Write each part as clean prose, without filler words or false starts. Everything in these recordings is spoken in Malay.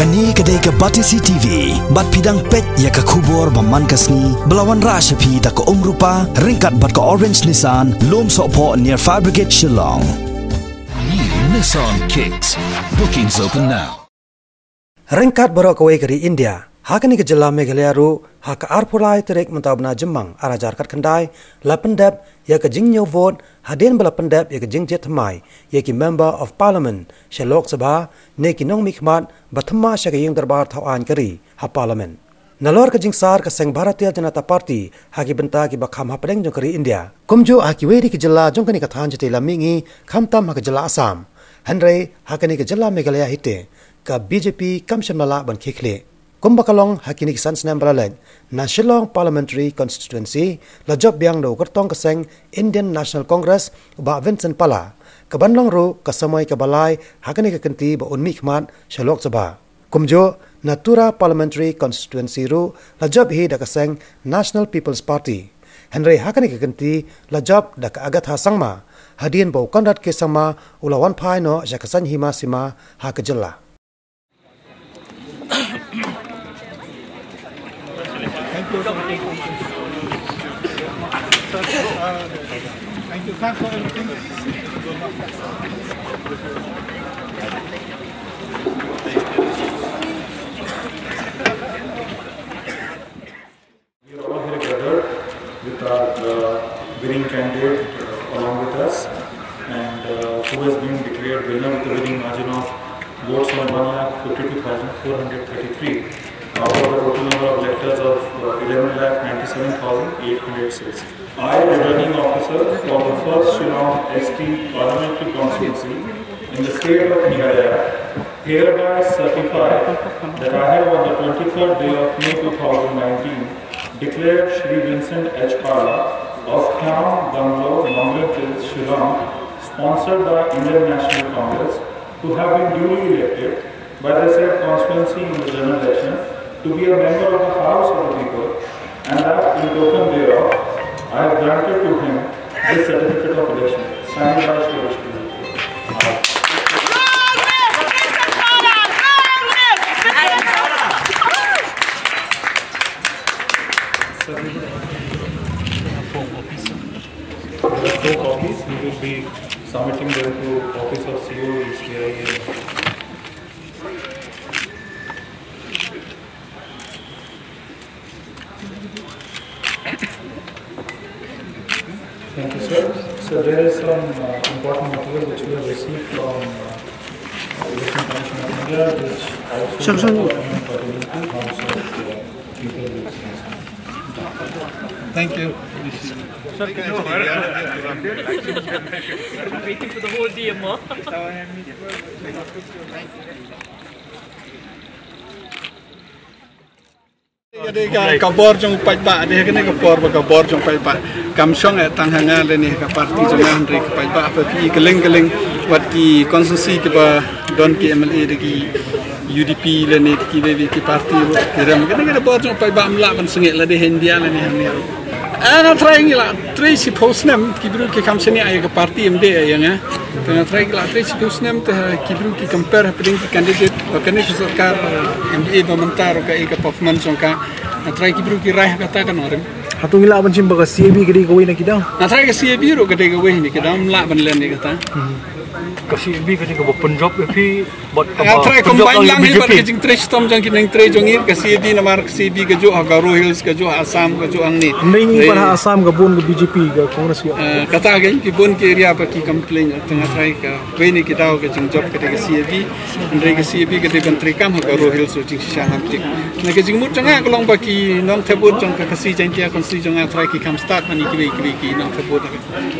Kani kedai ke Batisi TV, bat pidang pet ya ke kubur baman kasni, belawan rashapi tak ke rupa, ringkat bat ke orange Nissan, lom sokpo near Fire Brigade Shillong. New Nissan Kicks. Bookings open now. Ringkat baru kawai keri India. Hakani ke Jela Meghalaya ru hak arpulai terik mentabna jemang arajar kat kendai lapendap ya ke jingnya vote hadin belapendap ya ke jingjet mai ya ki member of parliament Lok Sabha ne ki nong mikmat bathma sya ke yung darbar thawan keri ha parliament nalor ke jingsar ke Seng Bharatiya Janata Party haki benta ki bakham ha pedeng jong keri India kumjo haki weri ke Jela jong kani kathan jete lamingi khamtam ha ke Jela Assam hanrei hakani ke Jela Meghalaya hite ka BJP kamshamala ban khekhle Kumbakalong hakini kisan senam balalet na Shillong Parliamentary Constituency la job biang do kertong keseng Indian National Congress ba Vincent pala kabanlong ru kasamai kabalai hakini kekenti ba unmi khmat Lok Sabha kumjo na Tura Parliamentary Constituency ru la job hi da keseng National People's Party Henry hakini kekenti la job da ka Agatha Sangma hadien ba kandat ke Sangma ulawan phai no jakasan hima sima ha kejela Thank you. Thanks for everything. We are all here gathered with our winning candidate along with us, and who has been declared winner with a winning margin of votes of 1,52,433. For the total number of electors of 11,97,806. I, returning officer for the first Shillong ST parliamentary constituency in the state of Meghalaya, hereby certify that I have on the 23rd day of May 2019 declared Shri Vincent H. Pala of Kham Bungalow, Monglet Hills, Shillong, sponsored by Indian National Congress, to have been duly elected by the said constituency in the general election to be a member of the House of the People, and that in token thereof, I have granted to him this certificate of election, signed by Shri Vishnu. There are 4 copies. We will be submitting them to Office of CO, ECI, and thank you, sir. So there is some important material which we have received from Election Commission of India, which also is important for the House of People. Thank you. Sorry, can I I'm waiting for the whole DMO. Jadi kabor jong pajak dia kena kabor jong pajak kamsong tang hanga le ni ka parti jong handri ka pajak apa pi geleng wat ki konsensi ke ba don ki MLA de ki UDP le ni ki de ki parti kiram kena bor jong pajak mla ban sengit la de hendia le ni hamni ana trying la trace postnam ki bru ki kamseni ay ka parti MD ayanga tengah trying la trace postnam te ki bru ki compare happening ki candidate kena ki sarkar MD bamantar ka ek performance ka try ki bru ki rah kata kan orang hatung ila ban simba ka CAB gadi gawin na kidang try ka CAB ro gadi gawin ni kidang mla ban len ni kata ka CAB gadi ka Punjab fi bot try combine lang ni bar ka jing trace tom jang kinang trace jong ka CAB na mar CAB ka jo Garo Hills ka jo Assam ka jo ang ni ni para Assam ka bun ka BJP ka Congress kata gan ki bun ki area pa ki complain tengah try ka we ni kitaw ka jing job ka CAB ndre ka CAB ka de ban try kam Garo Hills jing sha ham tik na ka jing mut janga kolong pa ki nong thabut jong ka kasi jang ki kon si jong try ki kam start mani ki nong thabut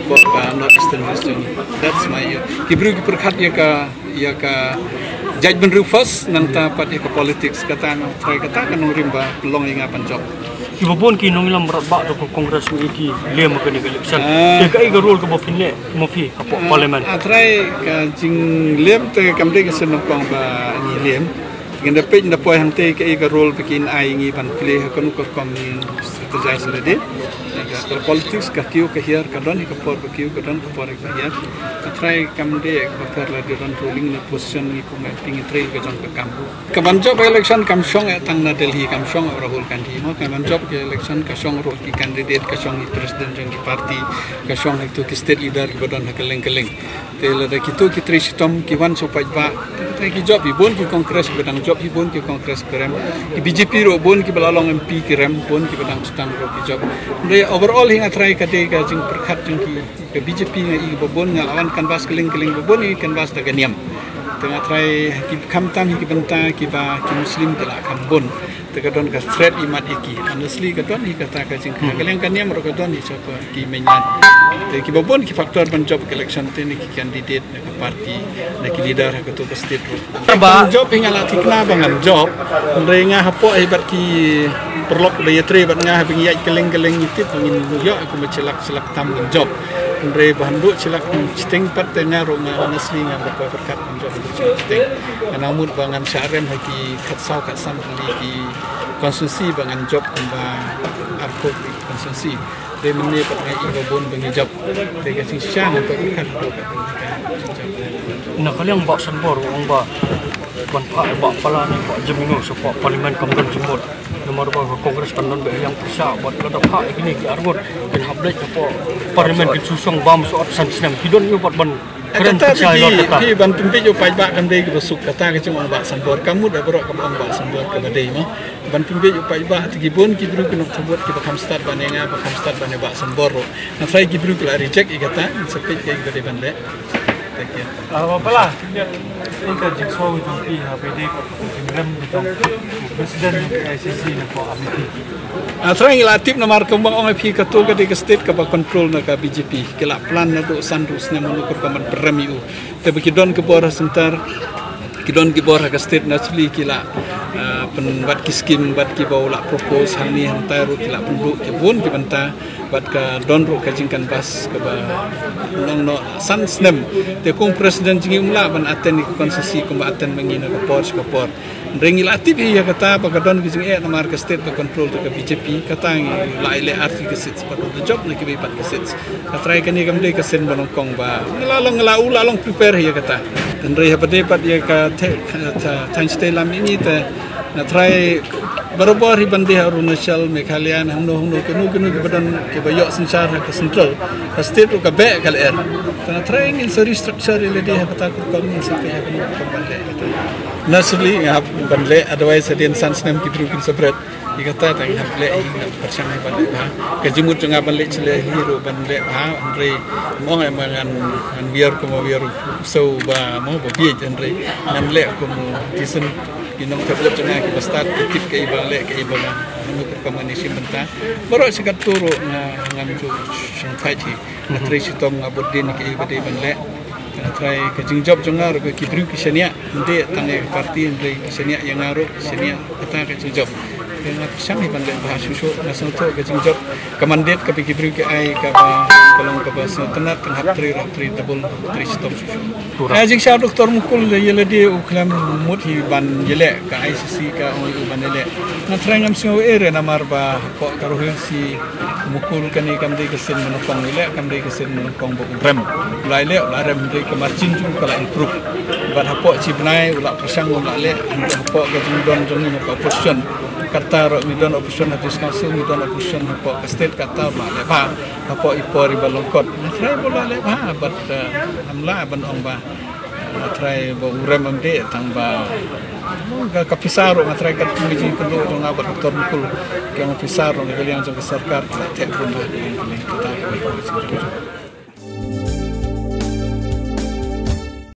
ko ka not eastern western that's my ki bru ki perkhat ya ka judgment first nang ta pat ka politics kata no try kata kan rimba long inga panjok ibabon ki nong ilam rabak do Congress ni ki lem ka ni election ke kai ga role ka bofin le mo fi parliament try ka jing lem te kam de ka sen kong ba ni lem Dengan dapat dapat yang te ke role bikin ai ngi ban play kan ko kom ni terjadi selede. Kalau politik ka kiu ke hier ka don ka por kiu ka don ka por ka hier. Ka try kam de ka per la de don ruling ni position ni ko mapping tray ka jong ka kam. Ka ban job election kam shong tang na Delhi kam shong Rahul Gandhi mo ka ban job ke election ka shong ro ki candidate ka shong president jong ki party ka shong itu ki state leader ki don ka leng te la da ki to ki tri sitom ki wan so pa ba ki job hi bon ki kongres bedang job hi bon ki kongres kerem ki BJP ro bon ki balalong MP ki rem bon ki bedang stang ro ki job de overall hinga try ka de ka jing perkhat jing ki ke BJP nga i bon nga lawan kanvas keling bon i kanvas da ganiam tengah try ki kam tam ki benta ki ba ki muslim kala kam bon teka don ka threat imat iki honestly ka don hi kata ka jing ka keleng kaniam ro ka don hi so ki menyan te ki bon ki faktor ban job election te ni ki candidate na ka party na ki leader ka to ka state ro ba job hinga la tikna bangan job renga hapo ai bar ki perlok de yetre bat nga bing ya keleng itip ngin yo aku mecelak tam job Andre bahandu cilak citeng pat tenya ro nga honestly nga berkat job citeng anamut bangan syarem haki katsau katsam ki konsumsi bangan job kumba arko konsumsi de mene pat ngai ibon bangi job de ka sing syang pat kan ro ka na kaliang ba sanbor ong ba ban ba pala ni ba jemino so parlimen kamkan jemur nomor ba kongres kanon be yang persa buat lada hak ini ki argot dan hablet apa parlimen ki susong bam so san senam hidon yo buat ban keren percaya ti ban pimpin yo pai ba kan dei ki besuk kata ke cuma ba sanbor kamu dah berok ke ba sanbor ke badai mo ban pimpin yo pai ba ti bon ki bru ki nok sabot ki bakam start banenga bakam start bane ba sanbor na try ki bru ki la reject ikata sepit ke badai ban le apa lah ini kan jiksaw itu pi HPD dengan presiden ICC na ko amiti Atrang ilatip na markumbang ong pi ka to ka de state ka ba control na ka BJP kila plan na do sandus na manukur ka man peramiu te bikidon ke bora sentar kidon ki bora ka state naturally kila penbuat ki skim bat ki baula propose hal ni hantar ro kila penduk ki bon ki banta bat ka don ro ka jingkan bas ka ba nong no san snem te kong presiden jingi umla ban aten ki konsesi ko ba aten mangina ka por ringi latip ya kata ba ka don ki jing namar ka state ba control to ka BJP kata ngi la ile arti ka sits but the job na ki be pat ka sits ka try ka ni kam de ka sen banong kong ba ngelalong prepare ya kata dan re ha pat ya ka tan stay lam ini te na try baru ribandi Arunachal Meghalaya hangno kenu ke badan ke bayok sensar ke central ka state ka be kal er na try ngin seri structure ile dia kata ko kom sampai ha kenu ko bande naturally ngap bande otherwise adin sans nem ki brukin separate ikata tang haple ing percaya bande ha ke jumut nga bande chile hero bande ha andre mo ngan biar ko biar so ba mo ba bi andre nam le ko tisen kinong tablet na ki bastat tip kay ibale kay ibang ano ko kamanisi benta baro sikat turo nga ngam to shanghai ti na tresi tom ngabot din kay ibade banle try ka job jongar ko ki bru ki senia inde tane parti inde senia yang ngaro senia kata ka job dengan pisang ni bandai bahas susu nasi untuk kacang job kemandet ke beri ke ai ke kalau ke bahasa tenat tengah tri double tri stop susu. Ajik saya doktor mukul yele dia uklam mut hi ban yele ke ICC ke ongli ban yele. Na trengam sio ere namar ba ko karuhin si mukul kani kam de kesen menopang yele kam de kesen menopang bo rem. Laile la rem de ke margin ju kala improve. Ban hapo cibnai ula pisang ula le hapo ke jindon jongi hapo position kata midon option hadis council midon option hapo state kata ba le ba hapo ipori balongkot try bola le ba but amla ban ong ba try bo urem amde tang ba ga kapisaro try kat miji kundo nga ba doktor mukul ke kapisaro ngali ang sarkar te pun ba kita